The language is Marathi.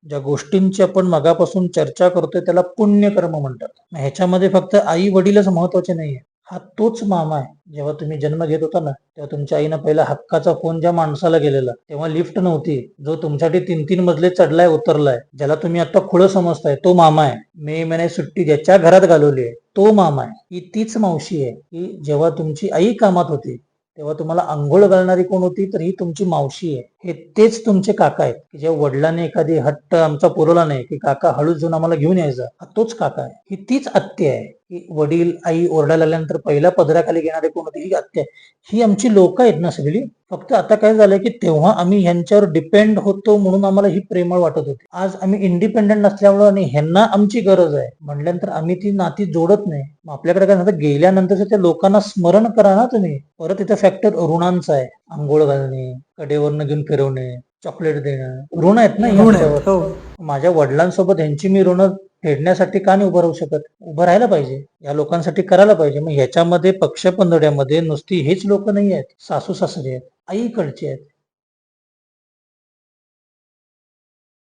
ज्या गोष्टींची आपण मगापासून चर्चा करतोय त्याला पुण्यकर्म म्हणतात. ह्याच्यामध्ये फक्त आई वडीलच महत्वाचे नाहीये, हा तोच मामा आहे. जेव्हा तुम्ही जन्म घेत होता ना, तेव्हा तुमच्या आईनं पहिला हक्काचा फोन ज्या माणसाला गेलेला, तेव्हा लिफ्ट नव्हती, जो तुमच्यासाठी 3-3 मजले चढलाय उतरलाय, ज्याला तुम्ही आता खुळं समजताय, तो मामा आहे. मे महिने सुट्टी ज्याच्या घरात घालवली आहे तो मामा आहे. ही तीच मावशी आहे की जेव्हा तुमची आई कामात होती तेव्हा तुम्हाला अंघोळ घालणारी कोण होती, तर ही तुमची मावशी आहे. हे तेच तुमचे काका आहेत की जेव्हा वडिलांनी एखादी हट्ट आमचा पुरवला नाही की काका हळूच जाऊन आम्हाला घेऊन यायचा, हा तोच काका आहे. ही तीच आत्या आहे की वडील आई ओरडायला लागल्यानंतर पहिल्या पदराखाली घेणारे कोण होते, ही आत्या. ही आमची लोक आहेत ना सगळी. फक्त आता काय झालंय की तेव्हा आम्ही ह्यांच्यावर डिपेंड होतो म्हणून आम्हाला ही प्रेमळ वाटत होती. आज आम्ही इंडिपेंडेंट नसल्यामुळे आणि ह्यांना आमची गरज आहे म्हटल्यानंतर आम्ही ती नाती जोडत नाही. मग आपल्याकडे काय झालं, गेल्यानंतर त्या लोकांना स्मरण करा ना तुम्ही. परत इथं फॅक्टर ऋणांचा आहे. आंघोळ घालणे, कडेवरनं घेऊन फिरवणे, चॉकलेट देणं, ऋण आहेत ना ही ऋण आहेत. आमच्यावर. हो. माझ्या वडिलांसोबत ह्यांची मी ऋण फेडण्यासाठी का नाही उभं राहू शकत? उभं राहायला पाहिजे, या लोकांसाठी करायला पाहिजे. मग ह्याच्यामध्ये पक्षपंधड्यामध्ये नुसती हेच लोक नाही आहेत, सासू सासरे आहेत, आईकडचे आहेत,